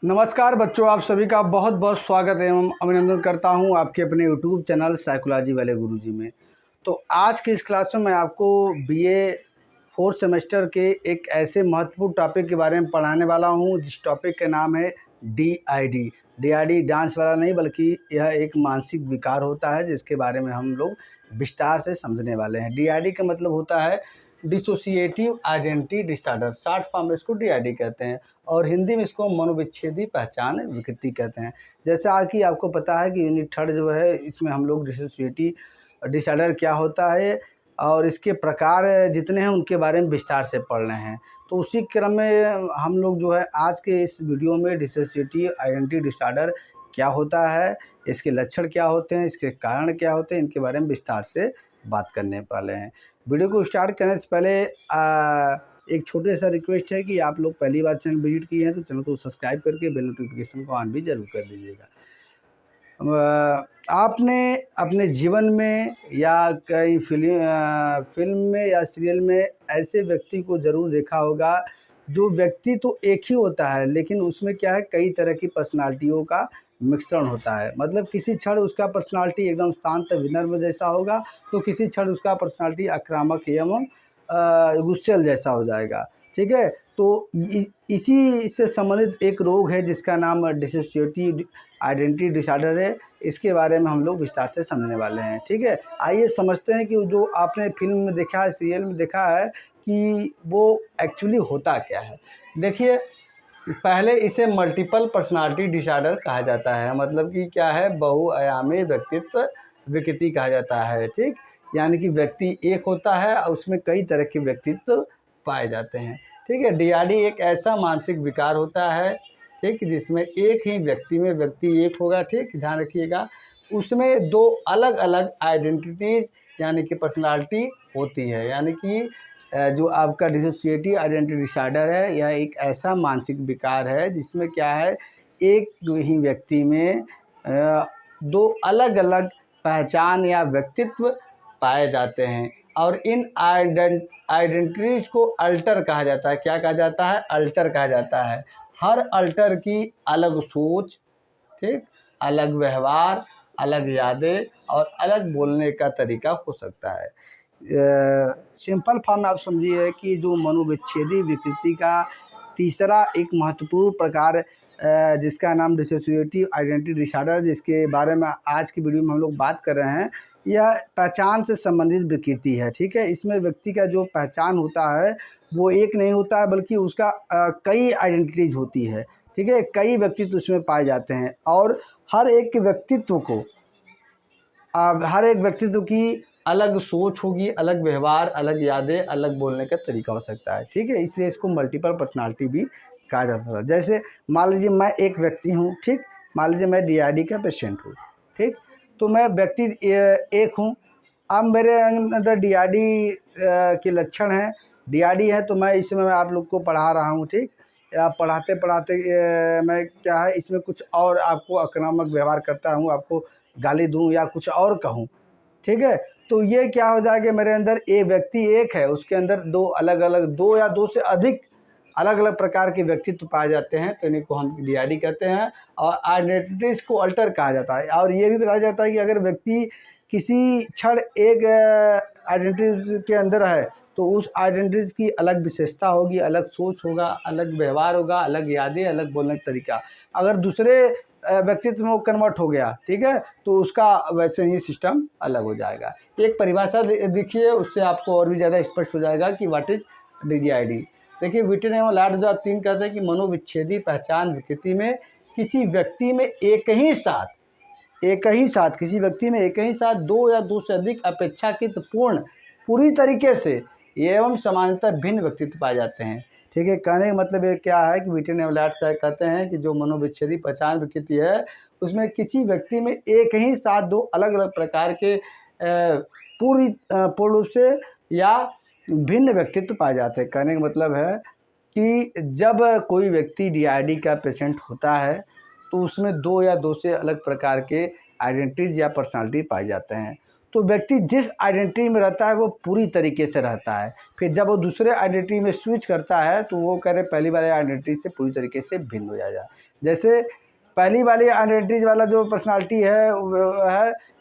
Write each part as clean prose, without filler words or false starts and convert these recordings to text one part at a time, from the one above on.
नमस्कार बच्चों, आप सभी का बहुत बहुत स्वागत एवं अभिनंदन करता हूं आपके अपने यूट्यूब चैनल साइकोलॉजी वाले गुरुजी में। तो आज के इस क्लास में मैं आपको बीए फोर्थ सेमेस्टर के एक ऐसे महत्वपूर्ण टॉपिक के बारे में पढ़ाने वाला हूं जिस टॉपिक का नाम है DID। DID डांस वाला नहीं, बल्कि यह एक मानसिक विकार होता है जिसके बारे में हम लोग विस्तार से समझने वाले हैं। DID का मतलब होता है dissociative identity disorder, short form में इसको DID कहते हैं और हिंदी में इसको मनोविच्छेदी पहचान विकृति कहते हैं। जैसा कि आपको पता है कि यूनिट थर्ड जो है इसमें हम लोग डिसोसिएटिव डिसऑर्डर क्या होता है और इसके प्रकार जितने हैं उनके बारे में विस्तार से पढ़ रहे हैं। तो उसी क्रम में हम लोग जो है आज के इस वीडियो में डिसोसिएटिव आइडेंटिटी डिसऑर्डर क्या होता है, इसके लक्षण क्या होते हैं, इसके कारण क्या होते हैं, इनके बारे में विस्तार से बात करने वाले हैं। वीडियो को स्टार्ट करने से पहले एक छोटे सा रिक्वेस्ट है कि आप लोग पहली बार चैनल विजिट किए हैं तो चैनल को सब्सक्राइब करके बेल नोटिफिकेशन को ऑन भी जरूर कर दीजिएगा। आपने अपने जीवन में या कई फिल्म में या सीरियल में ऐसे व्यक्ति को ज़रूर देखा होगा जो व्यक्ति तो एक ही होता है, लेकिन उसमें क्या है, कई तरह की पर्सनालिटियों का मिश्रण होता है। मतलब किसी क्षण उसका पर्सनालिटी एकदम शांत विनम्र जैसा होगा तो किसी क्षण उसका पर्सनालिटी आक्रामक एवं गुस्सैल जैसा हो जाएगा। ठीक है, तो इसी से संबंधित एक रोग है जिसका नाम डिसोसिएटिव आइडेंटिटी डिसऑर्डर है। इसके बारे में हम लोग विस्तार से समझने वाले हैं। ठीक है, आइए समझते हैं कि जो आपने फिल्म में देखा है, सीरियल में देखा है कि वो एक्चुअली होता क्या है। देखिए, पहले इसे मल्टीपल पर्सनालिटी डिसऑर्डर कहा जाता है। मतलब कि क्या है, बहुआयामी व्यक्तित्व विकृति कहा जाता है। ठीक, यानी कि व्यक्ति एक होता है और उसमें कई तरह के व्यक्तित्व पाए जाते हैं। ठीक है, DID एक ऐसा मानसिक विकार होता है, ठीक, जिसमें एक ही व्यक्ति में व्यक्ति एक होगा। ठीक, ध्यान रखिएगा, उसमें दो अलग अलग आइडेंटिटीज़ यानी कि पर्सनालिटी होती है। यानी कि जो आपका डिसोसिएटिव आइडेंटिटी डिसऑर्डर है, यह एक ऐसा मानसिक विकार है जिसमें क्या है, एक ही व्यक्ति में दो अलग अलग पहचान या व्यक्तित्व पाए जाते हैं और इन आइडेंटिटीज़ को अल्टर कहा जाता है। क्या कहा जाता है? अल्टर कहा जाता है। हर अल्टर की अलग सोच, ठीक, अलग व्यवहार, अलग यादें और अलग बोलने का तरीका हो सकता है। सिंपल फॉर्म में आप समझिए कि जो मनोविच्छेदी विकृति का तीसरा एक महत्वपूर्ण प्रकार जिसका नाम डिसोसिएटिव आइडेंटिटी डिसऑर्डर, जिसके बारे में आज की वीडियो में हम लोग बात कर रहे हैं, यह पहचान से संबंधित विकृति है। ठीक है, इसमें व्यक्ति का जो पहचान होता है वो एक नहीं होता है, बल्कि उसका कई आइडेंटिटीज़ होती है। ठीक है, कई व्यक्तित्व उसमें पाए जाते हैं और हर एक व्यक्तित्व की अलग सोच होगी, अलग व्यवहार, अलग यादें, अलग बोलने का तरीका हो सकता है। ठीक है, इसलिए इसको मल्टीपल पर्सनालिटी भी कहा जाता है। जैसे मान लीजिए मैं एक व्यक्ति हूँ, ठीक, मान लीजिए मैं DID का पेशेंट हूँ, ठीक, तो मैं व्यक्ति एक हूँ। अब मेरे अंदर DID के लक्षण हैं, DID है, तो मैं इस समय आप लोग को पढ़ा रहा हूँ। ठीक, या पढ़ाते पढ़ाते मैं क्या है, इसमें कुछ और आपको आक्रामक व्यवहार करता रहूँ, आपको गाली दूँ या कुछ और कहूँ। ठीक है, तो ये क्या हो जाएगा, मेरे अंदर एक व्यक्ति एक है, उसके अंदर दो अलग अलग, दो या दो से अधिक अलग अलग प्रकार के व्यक्तित्व पाए जाते हैं, तो इन्हीं को हम DID कहते हैं। और आइडेंटिटीज़ को अल्टर कहा जाता है। और ये भी बताया जाता है कि अगर व्यक्ति किसी क्षण एक आइडेंटिटी के अंदर है तो उस आइडेंटिटीज़ की अलग विशेषता होगी, अलग सोच होगा, अलग व्यवहार होगा, अलग यादें, अलग बोलने का तरीका। अगर दूसरे व्यक्तित्व में वो कन्वर्ट हो गया, ठीक है, तो उसका वैसे ही सिस्टम अलग हो जाएगा। एक परिभाषा देखिए, उससे आपको और भी ज़्यादा स्पष्ट हो जाएगा कि व्हाट इज DID। देखिए, विटेन एवं लाड 2003 कहते हैं कि मनोविच्छेदी पहचान विकृति में किसी व्यक्ति में एक ही साथ किसी व्यक्ति में एक ही साथ दो या दो से अधिक अपेक्षाकृत पूरी तरीके से एवं सामान्यतः भिन्न व्यक्तित्व पाए जाते हैं। ठीक है, कहने का मतलब ये क्या है कि विटेन एवं लाड साहब कहते हैं कि जो मनोविच्छेदी पहचान विकृति है उसमें किसी व्यक्ति में एक ही साथ दो अलग अलग प्रकार के पूर्ण रूप से या भिन्न व्यक्तित्व पाए जाते हैं। कहने का मतलब है कि जब कोई व्यक्ति DID का पेशेंट होता है तो उसमें दो या दो से अलग प्रकार के आइडेंटिटीज़ या पर्सनालिटी पाए जाते हैं। तो व्यक्ति जिस आइडेंटिटी में रहता है वो पूरी तरीके से रहता है। फिर जब वो दूसरे आइडेंटिटी में स्विच करता है तो वो कह रहे पहली वाले आइडेंटिटी से पूरी तरीके से भिन्न हो जाएगा। जैसे पहली वाली आइडेंटिटी वाला जो पर्सनालिटी है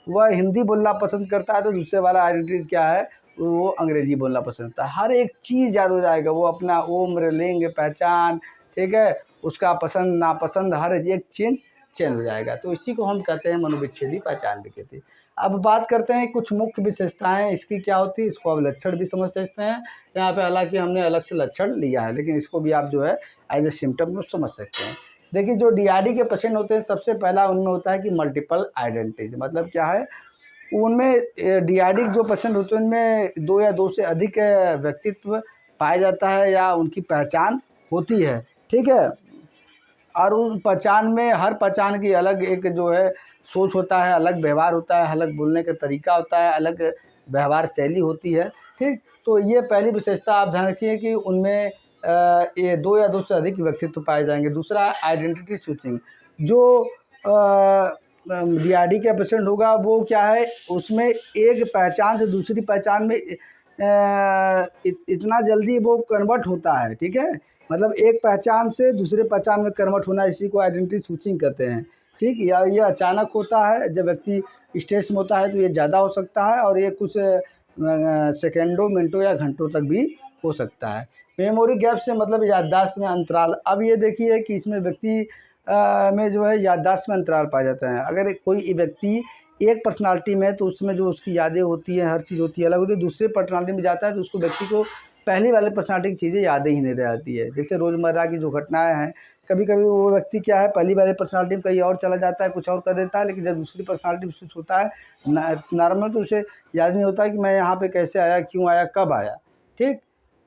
वह हिंदी बोलना पसंद करता है, तो दूसरे वाला आइडेंटिटी क्या है, वो अंग्रेजी बोलना पसंद करता है। हर एक चीज़ याद हो जाएगा, वो अपना उम्र, लिंग, पहचान, ठीक है, उसका पसंद नापसंद हर एक चेंज हो जाएगा। तो इसी को हम कहते हैं मनोविच्छेदी पहचान विकृति। अब बात करते हैं कुछ मुख्य विशेषताएं इसकी क्या होती है, इसको आप लक्षण भी समझ सकते हैं। यहाँ पे हालांकि हमने अलग से लक्षण लिया है, लेकिन इसको भी आप जो है एज ए सिम्टम में समझ सकते हैं। देखिए, जो डीआरडी के पेशेंट होते हैं, सबसे पहला उनमें होता है कि मल्टीपल आइडेंटिटी। मतलब क्या है, उनमें डीआरडी जो पेशेंट होते हैं उनमें 2 या 2 से अधिक व्यक्तित्व पाया जाता है या उनकी पहचान होती है, ठीक है। और उन पहचान में हर पहचान की अलग एक जो है सोच होता है, अलग व्यवहार होता है, अलग बोलने का तरीका होता है, अलग व्यवहार शैली होती है, ठीक। तो ये पहली विशेषता आप ध्यान रखिए कि उनमें ये 2 या 2 से अधिक व्यक्तित्व पाए जाएंगे। दूसरा, आइडेंटिटी स्विचिंग। जो डीआरडी का पेशेंट होगा वो क्या है, उसमें एक पहचान से दूसरी पहचान में इतना जल्दी वो कन्वर्ट होता है, ठीक है। मतलब एक पहचान से दूसरे पहचान में कन्वर्ट होना, इसी को आइडेंटिटी स्विचिंग कहते हैं, ठीक। या ये अचानक होता है, जब व्यक्ति स्ट्रेस में होता है तो ये ज़्यादा हो सकता है, और ये कुछ सेकेंडों, मिनटों या घंटों तक भी हो सकता है। मेमोरी गैप से मतलब याददाश्त में अंतराल। अब ये देखिए कि इसमें व्यक्ति में जो है याददाश्त में अंतराल पाया जाता है। अगर कोई व्यक्ति एक पर्सनालिटी में है तो उसमें जो उसकी यादें होती हैं, हर चीज़ होती है अलग होती है, दूसरे पर्सनालिटी में जाता है तो उसको व्यक्ति को पहली वाले पर्सनालिटी की चीज़ें यादें ही नहीं रहती है। जैसे रोज़मर्रा की जो घटनाएं हैं, कभी कभी वो व्यक्ति क्या है, पहली वाले पर्सनालिटी में कहीं और चला जाता है, कुछ और कर देता है, लेकिन जब दूसरी पर्सनालिटी में स्विच होता है नॉर्मल, तो उसे याद नहीं होता कि मैं यहाँ पे कैसे आया, क्यों आया, कब आया, ठीक।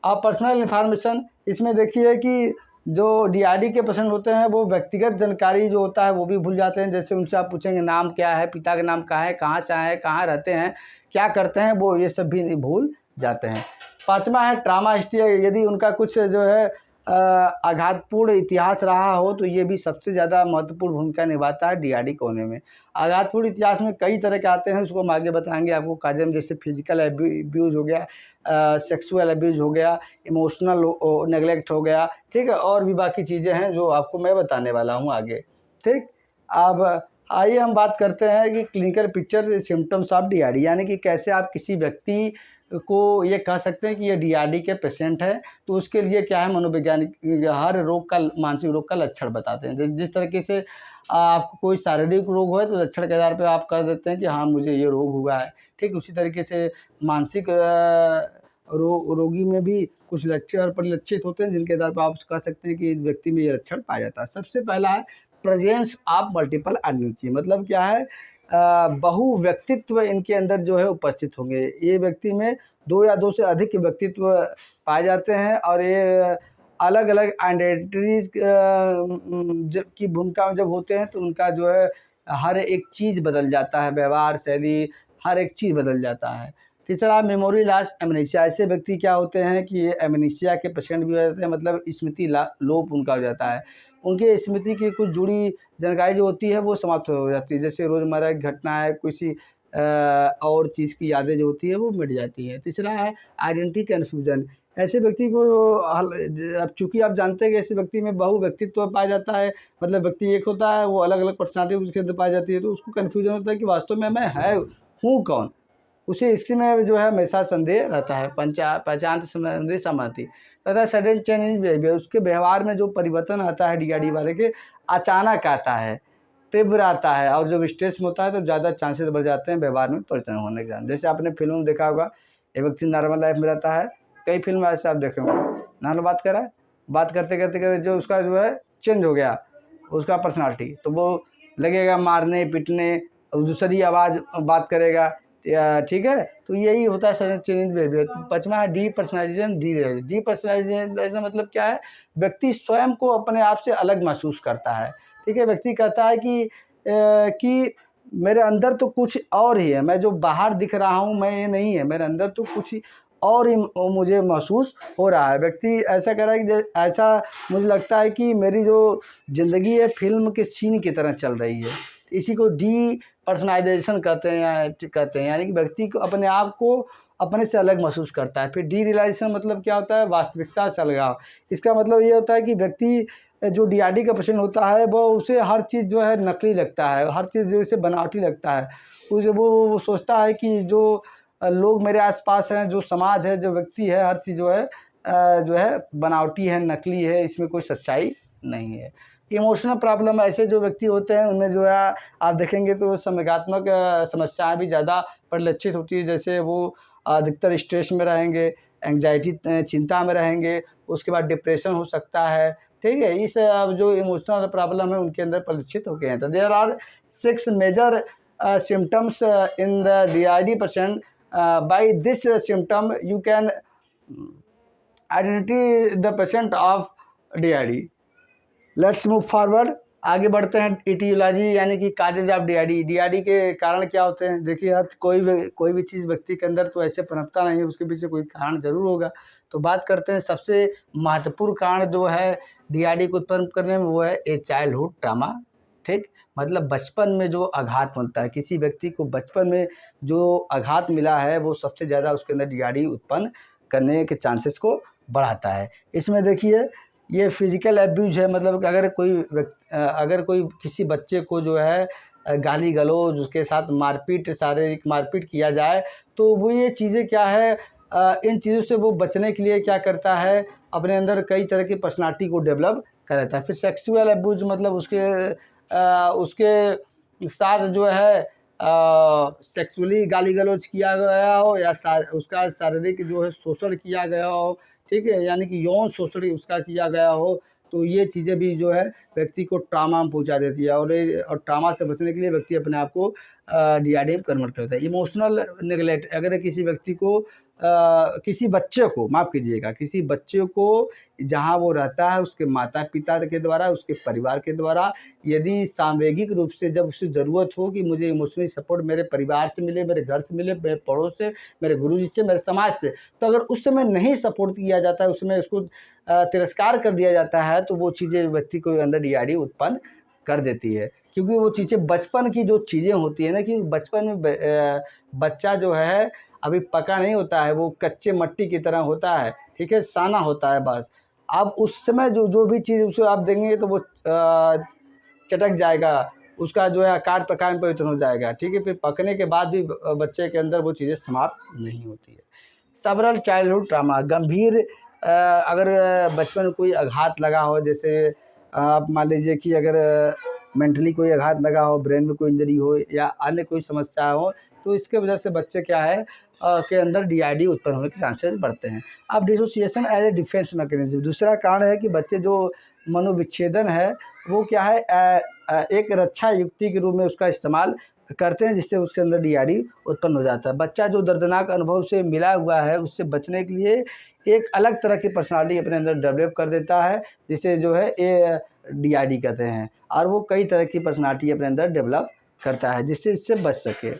अब पर्सनल इन्फॉर्मेशन, इसमें देखिए कि जो डीआरडी के पेशेंट होते हैं वो व्यक्तिगत जानकारी जो होता है वो भी भूल जाते हैं। जैसे उनसे आप पूछेंगे नाम क्या है, पिता का नाम क्या है, कहाँ से आए हैं, कहाँ रहते हैं, क्या करते हैं, वो ये सब भी भूल जाते हैं। 5वां है ट्रॉमा हिस्ट्री। यदि उनका कुछ जो है आघातपूर्ण इतिहास रहा हो तो ये भी सबसे ज़्यादा महत्वपूर्ण भूमिका निभाता है डीआरडी को होने में। आघातपूर्ण इतिहास में कई तरह के आते हैं, उसको हम आगे बताएंगे आपको। काजम जैसे फिजिकल अब्यूज़ हो गया, सेक्सुअल अब्यूज़ हो गया, इमोशनल नेगलेक्ट हो गया, ठीक है, और भी बाकी चीज़ें हैं जो आपको मैं बताने वाला हूँ आगे, ठीक। अब आइए हम बात करते हैं कि clinical picture symptoms of DRD, यानी कि कैसे आप किसी व्यक्ति को ये कह सकते हैं कि ये डीआरडी के पेशेंट है। तो उसके लिए क्या है, मनोवैज्ञानिक हर रोग का, मानसिक रोग का लक्षण बताते हैं। जिस तरीके से आपको कोई शारीरिक रोग है तो लक्षण के आधार पर आप कह देते हैं कि हाँ मुझे ये रोग हुआ है, ठीक। उसी तरीके से मानसिक रोगी में भी कुछ लक्षण परिलक्षित होते हैं जिनके आधार पर आप कह सकते हैं कि व्यक्ति में ये लक्षण पाया जाता है। सबसे पहला है प्रेजेंस ऑफ मल्टीपल आइडेंटिटी। मतलब क्या है, बहु व्यक्तित्व इनके अंदर जो है उपस्थित होंगे। ये व्यक्ति में 2 या 2 से अधिक व्यक्तित्व पाए जाते हैं, और ये अलग अलग आइडेंटिटीज की भूमिका में जब होते हैं तो उनका जो है हर एक चीज़ बदल जाता है, व्यवहार शैली हर एक चीज़ बदल जाता है। तीसरा, मेमोरी लॉस एमनेसिया। ऐसे व्यक्ति क्या होते हैं कि ये एमनेसिया के पेशेंट भी हो जाते हैं, मतलब स्मृति लोप उनका हो जाता है। उनके स्मृति की कुछ जुड़ी जानकारी जो होती है वो समाप्त हो जाती है। जैसे रोज़मर्रा की घटना है, किसी और चीज़ की यादें जो होती है वो मिट जाती है। तीसरा है आइडेंटिटी कन्फ्यूजन। ऐसे व्यक्ति को अब चूँकि आप जानते हैं कि ऐसे व्यक्ति में बहु व्यक्तित्व पाया जाता है, मतलब व्यक्ति एक होता है, वो अलग अलग पर्सनालिटी उसके अंदर पाई जाती है, तो उसको कन्फ्यूजन होता है कि वास्तव में मैं हूँ कौन। उसे इसी में जो है हमेशा संदेह रहता है। पहचान संबंधी सहमति तथा सडन चेंज इन बिहेवियर। उसके व्यवहार में जो परिवर्तन आता है डीआरडी वाले के, अचानक आता है, तीव्र आता है, और जब स्ट्रेस में होता है तो ज़्यादा चांसेस बढ़ जाते हैं व्यवहार में परिवर्तन होने के। जैसे आपने फिल्म में देखा होगा, एक व्यक्ति नॉर्मल लाइफ में रहता है, कई फिल्म ऐसे आप देखे होंगे, नॉर्मल बात कर रहा है, बात करते करते करते जो उसका जो है चेंज हो गया उसका पर्सनालिटी, तो वो लगेगा मारने पीटने, दूसरी आवाज़ बात करेगा, ठीक है। तो यही होता है सडन चेंज बिहेवियर। 5वां है डीपर्सनलाइजेशन। डीपर्सनलाइजेशन मतलब क्या है, व्यक्ति स्वयं को अपने आप से अलग महसूस करता है, ठीक है। व्यक्ति कहता है कि मेरे अंदर तो कुछ और ही है, मैं जो बाहर दिख रहा हूँ मैं ये नहीं है, मेरे अंदर तो कुछ और ही मुझे महसूस हो रहा है। व्यक्ति ऐसा कह रहा है कि ऐसा मुझे लगता है कि मेरी जो ज़िंदगी है फिल्म के सीन की तरह चल रही है। इसी को पर्सनलाइजेशन कहते हैं यानी कि व्यक्ति को अपने आप को अपने से अलग महसूस करता है। फिर डीरियलाइजेशन मतलब क्या होता है, वास्तविकता से अलगाव। इसका मतलब ये होता है कि व्यक्ति जो डीआरडी का पेशेंट होता है वो उसे हर चीज़ जो है नकली लगता है, हर चीज़ जो उसे बनावटी लगता है। उसे वो सोचता है कि जो लोग मेरे आसपास हैं, जो समाज है, जो व्यक्ति है, हर चीज़ जो है बनावटी है, नकली है, इसमें कोई सच्चाई नहीं है। इमोशनल प्रॉब्लम ऐसे जो व्यक्ति होते हैं उनमें जो है आप देखेंगे तो संवेगात्मक समस्याएं भी ज़्यादा परिलक्षित होती है। जैसे वो अधिकतर स्ट्रेस में रहेंगे, एंग्जाइटी चिंता में रहेंगे, उसके बाद डिप्रेशन हो सकता है, ठीक है। इस जो इमोशनल प्रॉब्लम है उनके अंदर परिलक्षित हो गए हैं। तो there are 6 major symptoms in the DID patient. By this symptom you can identify the patient of DID. Let's move forward. आगे बढ़ते हैं इटियोलॉजी यानी कि काजेज ऑफ डीआईडी। डीआईडी के कारण क्या होते हैं? देखिए आप कोई भी चीज़ व्यक्ति के अंदर तो ऐसे पनपता नहीं है, उसके पीछे कोई कारण जरूर होगा। तो बात करते हैं सबसे महत्वपूर्ण कारण जो है डीआईडी को उत्पन्न करने में, वो है ए चाइल्डहुड ट्रामा। ठीक, मतलब बचपन में जो आघात मिलता है, किसी व्यक्ति को बचपन में जो आघात मिला है वो सबसे ज़्यादा उसके अंदर डीआईडी उत्पन्न करने के चांसेस को बढ़ाता है। इसमें देखिए ये फिजिकल एब्यूज है, मतलब अगर कोई किसी बच्चे को जो है गाली गलौज, उसके साथ मारपीट, शारीरिक मारपीट किया जाए तो वो ये चीज़ें क्या है, इन चीज़ों से वो बचने के लिए क्या करता है, अपने अंदर कई तरह की पर्सनालिटी को डेवलप कर लेता है। फिर सेक्सुअल एब्यूज मतलब उसके साथ जो है सेक्सुअली गाली गलौज किया गया हो या उसका शारीरिक जो है शोषण किया गया हो, ठीक है, यानी कि यौन शोषण उसका किया गया हो, तो ये चीज़ें भी जो है व्यक्ति को ट्रामा में पहुंचा देती है। और ट्रामा से बचने के लिए व्यक्ति अपने आप को डीआईडी में कन्वर्ट करता है। इमोशनल नेगलेक्ट, अगर किसी व्यक्ति को किसी बच्चे को, माफ़ कीजिएगा, किसी बच्चे को जहाँ वो रहता है उसके माता पिता के द्वारा, उसके परिवार के द्वारा यदि सामूहिक रूप से जब उसे ज़रूरत हो कि मुझे इमोशनली सपोर्ट मेरे परिवार से मिले, मेरे घर से मिले, मेरे पड़ोस से, मेरे गुरुजी से, मेरे समाज से, तो अगर उस समय नहीं सपोर्ट किया जाता है, उसमें उसको तिरस्कार कर दिया जाता है, तो वो चीज़ें व्यक्ति को अंदर डीआईडी उत्पन्न कर देती है। क्योंकि वो चीज़ें बचपन की जो चीज़ें होती है ना, कि बचपन में बच्चा जो है अभी पका नहीं होता है, वो कच्चे मट्टी की तरह होता है, ठीक है, साना होता है बस। अब उस समय जो भी चीज़ उसे आप देंगे तो वो चटक जाएगा, उसका जो है आकार प्रकार में परिवर्तन हो जाएगा, ठीक है। फिर पकने के बाद भी बच्चे के अंदर वो चीज़ें समाप्त नहीं होती है। सेवरल चाइल्डहुड ट्रामा, गंभीर अगर बचपन में कोई आघात लगा हो, जैसे आप मान लीजिए कि अगर मेंटली कोई आघात लगा हो, ब्रेन में कोई इंजरी हो या अन्य कोई समस्या हो, तो इसके वजह से बच्चे क्या है के अंदर डीआईडी उत्पन्न होने के चांसेस बढ़ते हैं। अब dissociation as a defence mechanism, दूसरा कारण है कि बच्चे जो मनोविच्छेदन है वो क्या है एक रक्षा युक्ति के रूप में उसका इस्तेमाल करते हैं, जिससे उसके अंदर डीआईडी उत्पन्न हो जाता है। बच्चा जो दर्दनाक अनुभव से मिला हुआ है उससे बचने के लिए एक अलग तरह की पर्सनालिटी अपने अंदर डेवलप कर देता है, जिसे जो है ये डीआईडी कहते हैं। और वो कई तरह की पर्सनालिटी अपने अंदर डेवलप करता है जिससे इससे बच सके।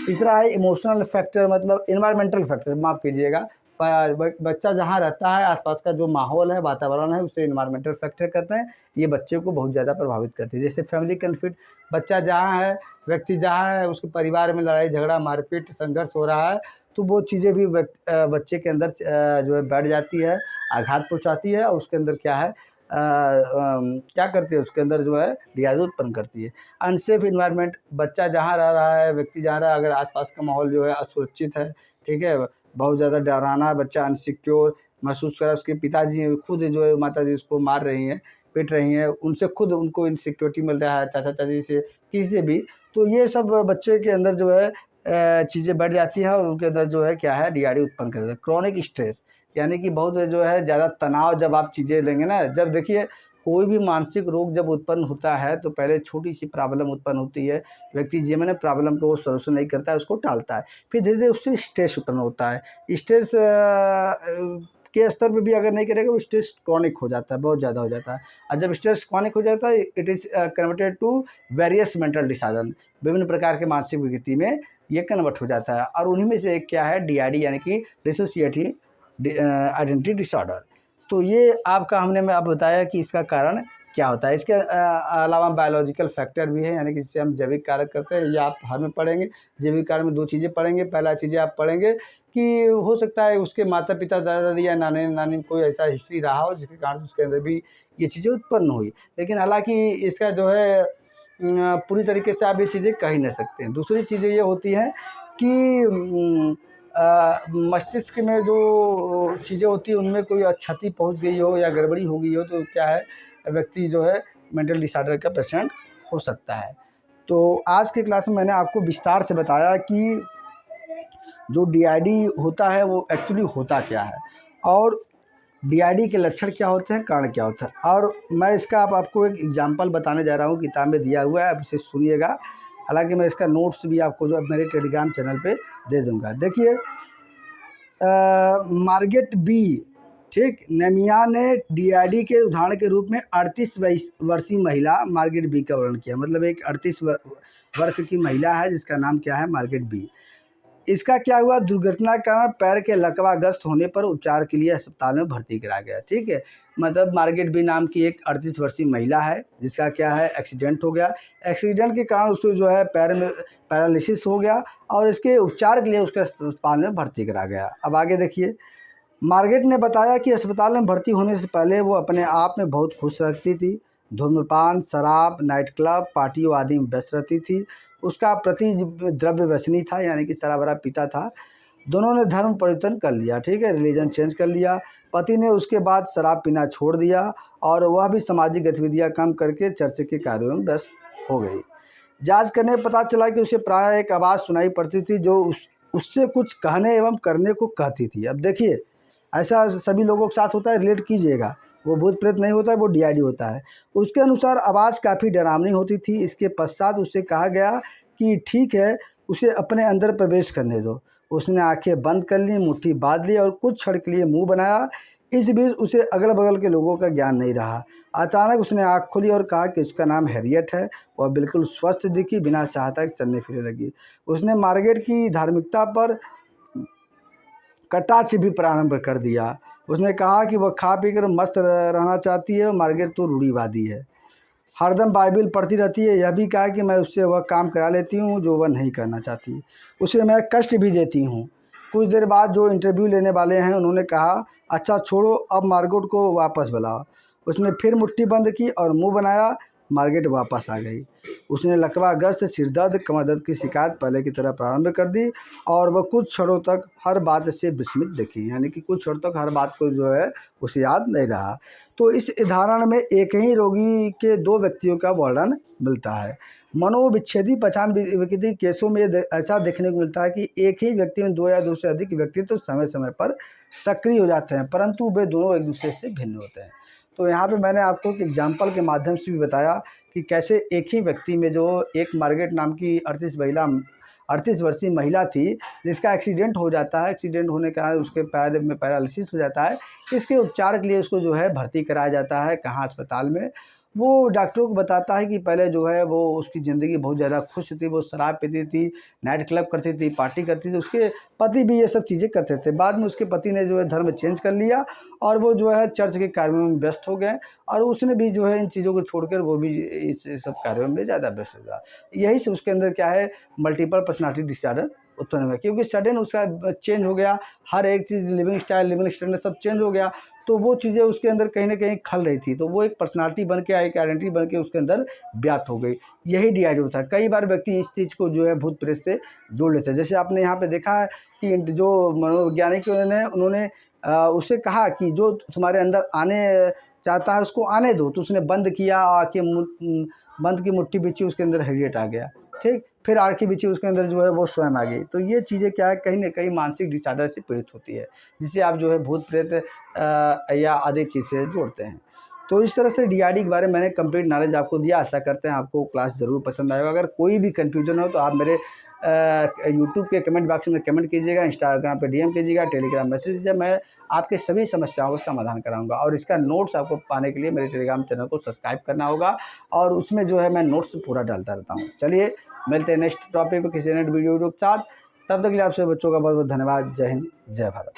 तीसरा है इमोशनल फैक्टर, मतलब इन्वायरमेंटल फैक्टर, माफ़ कीजिएगा, बच्चा जहाँ रहता है, आसपास का जो माहौल है, वातावरण है, उसे इन्वायरमेंटल फैक्टर कहते हैं। ये बच्चे को बहुत ज़्यादा प्रभावित करती है। जैसे फैमिली कन्फ्लिक्ट, बच्चा जहाँ है, व्यक्ति जहाँ है, उसके परिवार में लड़ाई झगड़ा मारपीट संघर्ष हो रहा है, तो वो चीज़ें भी बच्चे के अंदर जो है बैठ जाती है, आघात पहुँचाती है, और उसके अंदर क्या है क्या करती है, उसके अंदर जो है डीआईडी उत्पन्न करती है। अनसेफ इन्वायरमेंट, बच्चा जहाँ रह रहा है, व्यक्ति जहाँ रहा है, अगर आसपास का माहौल जो है असुरक्षित है, ठीक है, बहुत ज़्यादा डराना, बच्चा अनसिक्योर महसूस कर रहा है, उसके पिताजी खुद जो है माताजी उसको मार रही हैं, पीट रही हैं, उनसे खुद उनको इनसिक्योरिटी मिल रहा है, चाचा चाची से, किसी से भी, तो ये सब बच्चे के अंदर जो है चीज़ें बढ़ जाती है और उनके अंदर जो है क्या है डीआईडी उत्पन्न कर देता है। क्रॉनिक स्ट्रेस, यानी कि बहुत जो है ज़्यादा तनाव जब आप चीज़ें लेंगे ना, जब देखिए कोई भी मानसिक रोग जब उत्पन्न होता है तो पहले छोटी सी प्रॉब्लम उत्पन्न होती है, व्यक्ति जीवन में प्रॉब्लम को वो सोल्यूशन नहीं करता है, उसको टालता है, फिर धीरे धीरे उससे स्ट्रेस उत्पन्न होता है। स्ट्रेस के स्तर पे भी अगर नहीं करेगा वो स्ट्रेस क्रॉनिक हो जाता है, बहुत ज़्यादा हो जाता है। और जब स्ट्रेस क्रॉनिक हो जाता है it is converted to various mental disorder, विभिन्न प्रकार के मानसिक विकृति में ये कन्वर्ट हो जाता है। और उन्हीं में से एक क्या है डीआईडी, यानी कि डिसोसिएटिव आइडेंटिटी डिसऑर्डर। तो ये आपका हमने मैं अब बताया कि इसका कारण क्या होता है। इसके अलावा बायोलॉजिकल फैक्टर भी है, यानी कि जिससे हम जैविक कारक करते हैं, ये आप हर में पढ़ेंगे। जैविक कारक में 2 चीज़ें पढ़ेंगे। पहला चीज़ें आप पढ़ेंगे कि हो सकता है उसके माता पिता, दादा दादी या नानी नानी कोई ऐसा हिस्ट्री रहा हो जिसके कारण उसके अंदर भी ये चीज़ें उत्पन्न हुई। लेकिन हालांकि इसका जो है पूरी तरीके से आप ये चीज़ें कह ही नहीं सकते हैं। दूसरी चीज़ें ये होती हैं कि मस्तिष्क में जो चीज़ें होती हैं उनमें कोई क्षति पहुंच गई हो या गड़बड़ी हो गई हो तो क्या है, व्यक्ति जो है मेंटल डिसऑर्डर का पेशेंट हो सकता है। तो आज के क्लास में मैंने आपको विस्तार से बताया कि जो डीआईडी होता है वो एक्चुअली होता क्या है, और डीआईडी के लक्षण क्या होते हैं, कारण क्या होता है। और मैं इसका आपको एक एग्जांपल बताने जा रहा हूँ, किताब में दिया हुआ है, आप इसे सुनिएगा। हालांकि मैं इसका नोट्स भी आपको जो है मेरे टेलीग्राम चैनल पे दे दूँगा। देखिए, मार्गेट बी, ठीक, नेमिया ने डीआईडी के उदाहरण के रूप में 38 वर्षीय महिला मार्गेट बी का वर्णन किया। मतलब एक 38 वर्ष की महिला है जिसका नाम क्या है, मार्गेट बी। इसका क्या हुआ, दुर्घटना के कारण पैर के लकवाग्रस्त होने पर उपचार के लिए अस्पताल में भर्ती करा गया। ठीक है, मतलब मार्गेट बी नाम की एक 38 वर्षीय महिला है जिसका क्या है, एक्सीडेंट हो गया। एक्सीडेंट के कारण उसको जो है पैर में पैरालिसिस हो गया और इसके उपचार के लिए उसके अस्पताल में भर्ती करा गया। अब आगे देखिए, मार्गेट ने बताया कि अस्पताल में भर्ती होने से पहले वो अपने आप में बहुत खुश रहती थी। धूम्रपान, शराब, नाइट क्लब, पार्टियों आदि में व्यस्त रहती थी। उसका प्रति द्रव्य व्यसनी था, यानी कि शराब वराब पीता था। दोनों ने धर्म परिवर्तन कर लिया, ठीक है, रिलीजन चेंज कर लिया। पति ने उसके बाद शराब पीना छोड़ दिया और वह भी सामाजिक गतिविधियां कम करके चर्च के कार्यों में व्यस्त हो गई। जांच करने में पता चला कि उसे प्रायः एक आवाज़ सुनाई पड़ती थी जो उससे कुछ कहने एवं करने को कहती थी। अब देखिए, ऐसा सभी लोगों के साथ होता है, रिलेट कीजिएगा। वो भूत प्रेत नहीं होता है, वो डीआईडी होता है। उसके अनुसार आवाज़ काफ़ी डरावनी होती थी। इसके पश्चात उससे कहा गया कि ठीक है, उसे अपने अंदर प्रवेश करने दो। उसने आंखें बंद कर ली, मुट्ठी बांध ली और कुछ क्षण के लिए मुंह बनाया। इस बीच उसे अगल बगल के लोगों का ज्ञान नहीं रहा। अचानक उसने आँख खोली और कहा कि उसका नाम हैरियट है। वह बिल्कुल स्वस्थ दिखी, बिना सहायता के चलने फिरने लगी। उसने मार्गेट की धार्मिकता पर कटाक्ष भी प्रारंभ कर दिया। उसने कहा कि वह खा पी कर मस्त रहना चाहती है। मार्गेट तो रूढ़िवादी है, हरदम बाइबिल पढ़ती रहती है। यह भी कहा कि मैं उससे वह काम करा लेती हूँ जो वह नहीं करना चाहती। उसे मैं कष्ट भी देती हूँ। कुछ देर बाद जो इंटरव्यू लेने वाले हैं उन्होंने कहा, अच्छा छोड़ो, अब मार्गेट को वापस बुलाओ। उसने फिर मुट्ठी बंद की और मुंह बनाया। मार्गेट वापस आ गई। उसने लकवाग्रस्त, सिरदर्द, कमर दर्द की शिकायत पहले की तरह प्रारंभ कर दी और वह कुछ क्षणों तक हर बात से विस्मित दिखी, यानी कि कुछ क्षणों तक हर बात को जो है उसे याद नहीं रहा। तो इस उदाहरण में एक ही रोगी के 2 व्यक्तियों का वर्णन मिलता है। मनोविच्छेदी पहचान विकृति केसों में ऐसा देखने को मिलता है कि एक ही व्यक्ति में 2 या 2 से अधिक व्यक्तित्व समय समय पर सक्रिय हो जाते हैं, परंतु वे दोनों एक दूसरे से भिन्न होते हैं। तो यहाँ पे मैंने आपको एक एग्जाम्पल के माध्यम से भी बताया कि कैसे एक ही व्यक्ति में जो एक मार्गेट नाम की 38 वर्षीय महिला थी जिसका एक्सीडेंट हो जाता है। एक्सीडेंट होने के कारण उसके पैर में पैरालिसिस हो जाता है। इसके उपचार के लिए उसको जो है भर्ती कराया जाता है। कहाँ, अस्पताल में। वो डॉक्टरों को बताता है कि पहले जो है वो उसकी ज़िंदगी बहुत ज़्यादा खुश थी। वो शराब पीती थी, नाइट क्लब करती थी, पार्टी करती थी। उसके पति भी ये सब चीज़ें करते थे। बाद में उसके पति ने जो है धर्म चेंज कर लिया और वो जो है चर्च के कार्यों में व्यस्त हो गए और उसने भी जो है इन चीज़ों को छोड़कर वो भी इस सब कार्यों में ज़्यादा व्यस्त हो गया। यही से उसके अंदर क्या है, मल्टीपल पर्सनालिटी डिसऑर्डर उत्पन्न हुआ, क्योंकि सडन उसका चेंज हो गया। हर एक चीज़, लिविंग स्टैंडर्ड सब चेंज हो गया। तो वो चीज़ें उसके अंदर कहीं ना कहीं खल रही थी। तो वो एक पर्सनालिटी बन के, एक आइडेंटिटी बन के उसके अंदर व्याप्त हो गई। यही डीआईडी होता है। कई बार व्यक्ति इस चीज़ को जो है भूत प्रेत से जोड़ लेते हैं। जैसे आपने यहाँ पे देखा है कि जो मनोवैज्ञानिक उन्होंने उससे कहा कि जो तुम्हारे अंदर आने चाहता है उसको आने दो। तो उसने बंद किया, आके बंद की मुट्ठी बिछी, उसके अंदर हैरियट आ गया। ठीक, फिर आँखें बिछी, उसके अंदर जो है वो स्वयं आ गई। तो ये चीज़ें क्या है, कहीं ना कहीं मानसिक डिसऑर्डर से पीड़ित होती है, जिसे आप जो है भूत प्रेत या आदि चीज़ से जोड़ते हैं। तो इस तरह से डीआईडी के बारे में मैंने कंप्लीट नॉलेज आपको दिया। आशा करते हैं आपको क्लास ज़रूर पसंद आएगा। अगर कोई भी कन्फ्यूजन हो तो आप मेरे यूट्यूब के कमेंट बॉक्स में कमेंट कीजिएगा, इंस्टाग्राम पे डीएम कीजिएगा, टेलीग्राम मैसेज कीजिएगा। मैं आपके सभी समस्याओं का समाधान कराऊंगा। और इसका नोट्स आपको पाने के लिए मेरे टेलीग्राम चैनल को सब्सक्राइब करना होगा और उसमें जो है मैं नोट्स पूरा डालता रहता हूँ। चलिए, मिलते हैं नेक्स्ट टॉपिक पर किसी नेक्स्ट वीडियो के साथ। तब तक के लिए आपसे बच्चों का बहुत बहुत धन्यवाद। जय हिंद, जय भारत।